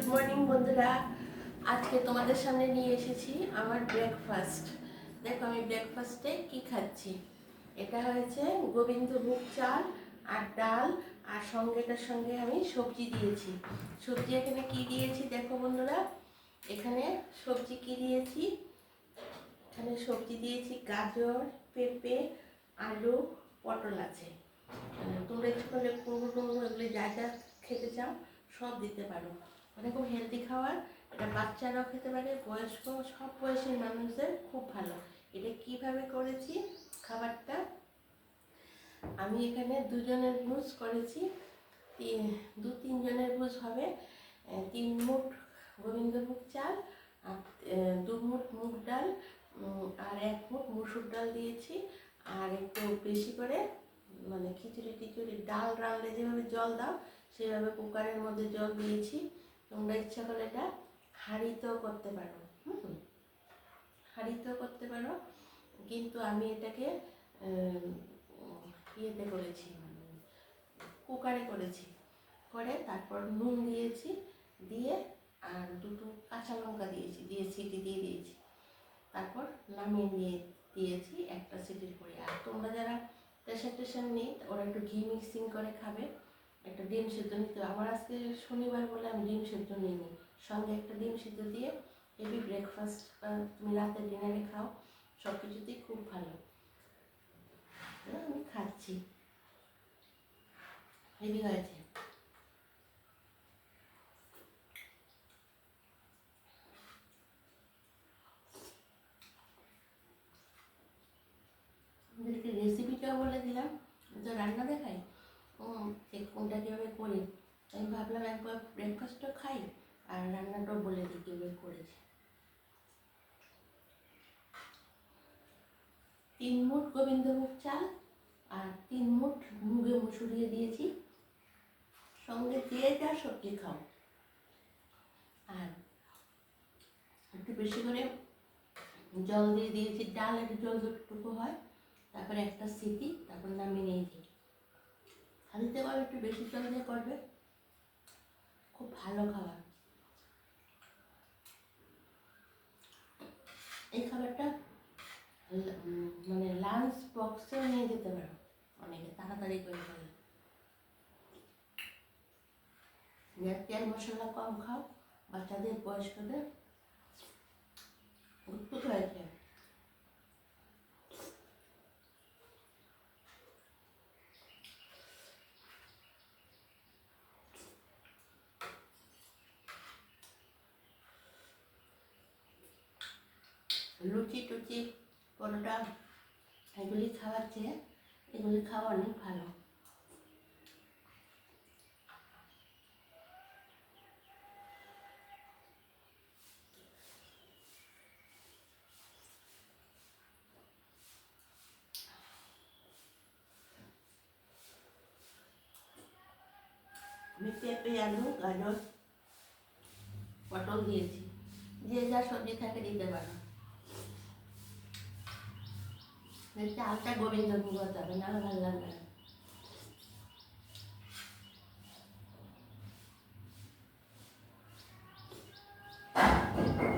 Good morning বন্ধুরা। আজকে তোমাদের সামনে নিয়ে এসেছি আমার ব্রেকফাস্ট। দেখো আমি ব্রেকফাস্টে কি খাচ্ছি। এটা হয়েছে গোবিন্দভোগ চাল আর ডাল, আর এটার সঙ্গে আমি সবজি দিয়েছি। সবজি এখানে কি দিয়েছি দেখো বন্ধুরা, এখানে সবজি কি দিয়েছি, এখানে সবজি দিয়েছি গাজর, পেঁপে, আলু, পটল আছে। তোমরা ইচ্ছে করলে কুমড়ো টুমড়ো এগুলি যা যা খেতে চাও সব দিতে পারো। মানে খুব হেলদি খাবার, এটা বাচ্চারাও খেতে পারে, বয়স্ক সব বয়সের মানুষদের খুব ভালো। এটা কিভাবে করেছি খাবারটা, আমি এখানে দুজনের ভুজ করেছি, দু তিনজনের ভুজ হবে। 3 মুঠ গোবিন্দভোগ চাল আর 2 মুঠ মুগ ডাল আর 1 মুঠ মসুর ডাল দিয়েছি। আর একটু বেশি করে মানে খিচুড়ি টিচুড়ি ডাল রাঁধলে যেভাবে জল দাও সেভাবে কুকারের মধ্যে জল দিয়েছি। তোমরা ইচ্ছা করলে এটা হাঁড়িতেও করতে পারো, হাঁড়িতেও করতে পারো, কিন্তু আমি এটাকে ইয়েতে করেছি, কুকারে করেছি। করে তারপর নুন দিয়েছি, দিয়ে আর 2টো কাঁচা লঙ্কা দিয়েছি, দিয়ে সিটি দিয়ে দিয়েছি। তারপর নামিয়ে দিয়েছি একটা সিটির পরে। আর তোমরা যারা প্রেশার টেশার নেই ওরা একটু ঘি মিক্সিং করে খাবে, একটা ডিম সিদ্ধ নিতে। আমার আজকে শনিবার বলে আমি ডিম সিদ্ধ নিইনি, সঙ্গে একটা ডিম সিদ্ধ দিয়ে হেভি ব্রেকফাস্ট বা তুমি রাতে ডিনারে খাও, সব কিছুতেই খুব ভালো। আমি খাচ্ছি, হেভি হয়েছে। ওদেরকে রেসিপিটাও বলে দিলাম, তো রান্না দেখাই কোনটা কীভাবে করি। আমি ভাবলাম একবার ব্রেকফাস্টও খাই আর রান্নাটাও বলে দিই কীভাবে করেছি। 3 মুঠ গোবিন্দভোগ চাল আর 3 মুঠ মুগে মুসুরিয়ে দিয়েছি, সঙ্গে যে যা সবজি খাও। আর একটু বেশি করে জল দিয়ে দিয়েছি, ডাল একটু জল যতটুকু হয়, তারপরে একটা সিটি, তারপর নামিয়ে নিয়েছি। হাঁড়িতে করবে একটু বেশি জল দিয়ে করবে, খুব ভালো খাবার। এই খাবারটা মানে লাঞ্চ বক্সেও নিয়ে যেতে পারো, অনেকে তাড়াতাড়ি করে ফেলে। তেল মশলা কম খাও, বাচ্চাদের বয়স্কদের উৎপুত হয়েছে। লুচি টুচি পরোটা এগুলি খাওয়ার চেয়ে এগুলি খাওয়া অনেক ভালো। আমি পেঁপে, আলু, গাজর, পটল দিয়েছি, যে যা সবজি থাকে দিতে পারো। চালটা গোবিন্দভোগ হতে হবে, না ভালো লাগবে না।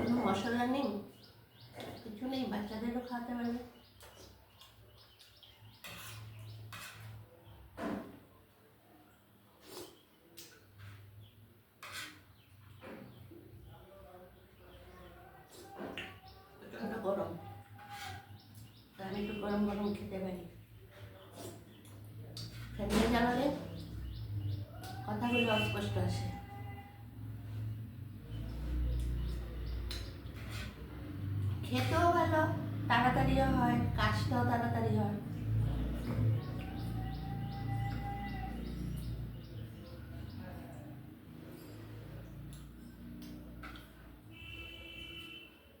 কোনো মশলা নেই, কিছু নেই, বাচ্চাদেরও খাওয়াতে পারবে। প্রচণ্ড গরম, আমি একটু গরম গরম খেতে পারি। ফ্যামিলি জানালে কথাগুলো অস্পষ্ট আসে। খেতেও ভালো, তাড়াতাড়িও হয়, কাজটাও তাড়াতাড়ি হয়।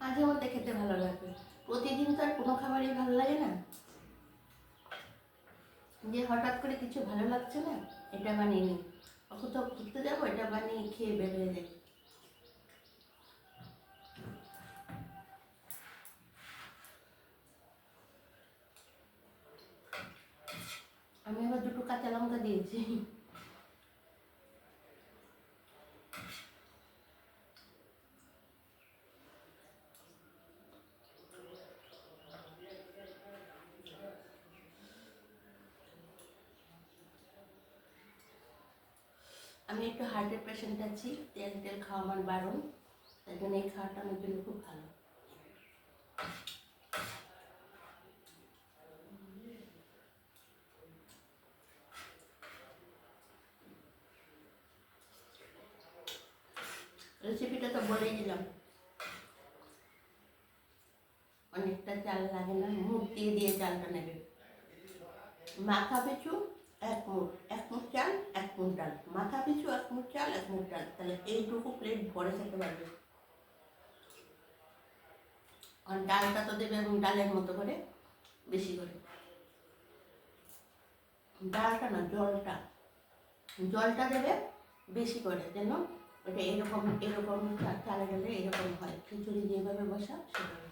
মাঝে মধ্যে খেতে ভালো লাগবে, প্রতিদিন তো আর কোনো খাবারই ভালো লাগে না। যে হঠাৎ করে কিছু ভালো লাগছে না, এটা বানিয়ে নিই, কোথাও ঘুরতে যাবো, এটা বানিয়ে খেয়ে বের হয়ে যাই। আমি আবার 2টো কাঁচা লঙ্কা দিয়েছি। আমি একটু হার্টের পেশেন্ট আছি, তেল তেল খাওয়া আমার বারণ, তাই জন্য এই খাওয়াটা আমার জন্য খুব ভালো। রেসিপিটা তো বলেই দিলাম, অনেকটা চাল লাগে না, মুখ দিয়ে দিয়ে চালটা নেবে। মাথা পিছু 1 মুঠ, 1 মুঠ চাল 1 মুঠ ডাল, মাথা পিছু 1 মুঠ চাল 1 মুঠ ডাল, তাহলে এইটুকু প্লেট ভরে খেতে পারবে। আর ডালটা তো দেবে এবং ডালের মতো করে বেশি করে, ডালটা না জলটা, জলটা দেবে বেশি করে, যেন ওটা এরকম এরকম চালে ডালে এরকম হয়, খিচুড়ি যেভাবে বসা সেভাবে।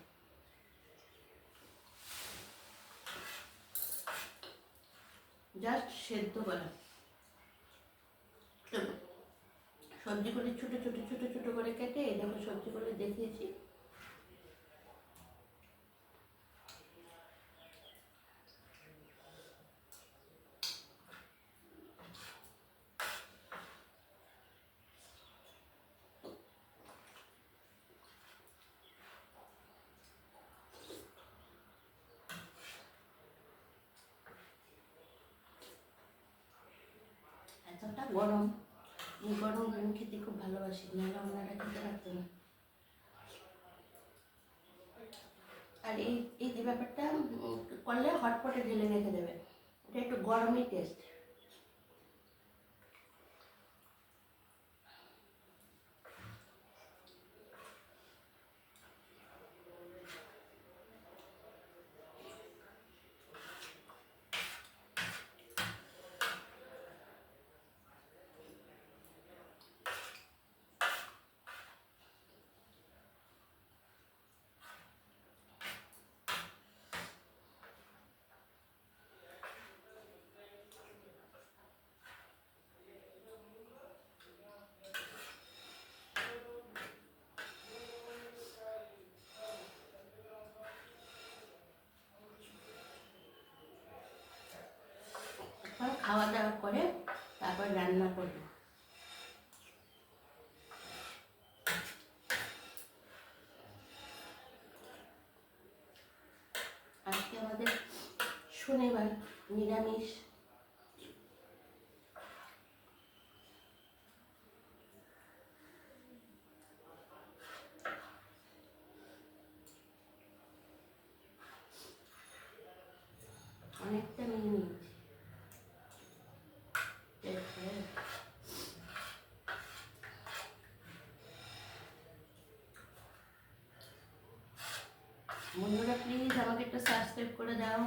জাস্ট সেদ্ধ করা। সবজিগুলি ছোটো ছোটো ছোটো ছোটো করে কেটে, এই দেখো সবজিগুলি দেখিয়েছি। এতটা গরম, এই গরম আমি খেতে খুব ভালোবাসি, নাহলে ওনারা খেতে পারতো না। আর এই যে ব্যাপারটা করলে হটপটে ঢেলে রেখে দেবে, এটা একটু গরমই টেস্ট। খাওয়া দাওয়া করে তারপর রান্না করবো। আজকে আমাদের শনিবার, নিরামিষ। অনেকটা নিয়ে নিয়েছি। বন্ধুরা প্লিজ আমাকে একটা সাবস্ক্রাইব করে দাও।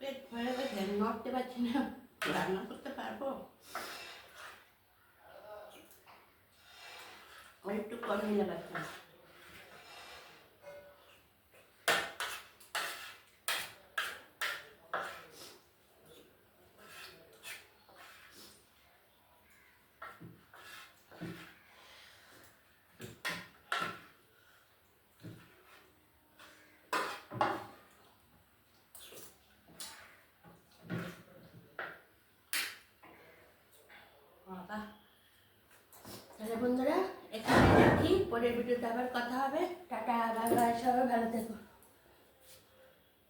পেট ভরে গেছে, নড়তে পারছি না, রান্না করতে পারবো? আর একটু কম নিলে পারতাম। বাবা, তাহলে বন্ধুরা এখানে রাখি, পরের ভিডিওতে আবার কথা হবে। টাটা, বাই বাই, সবাই ভালো থেকো।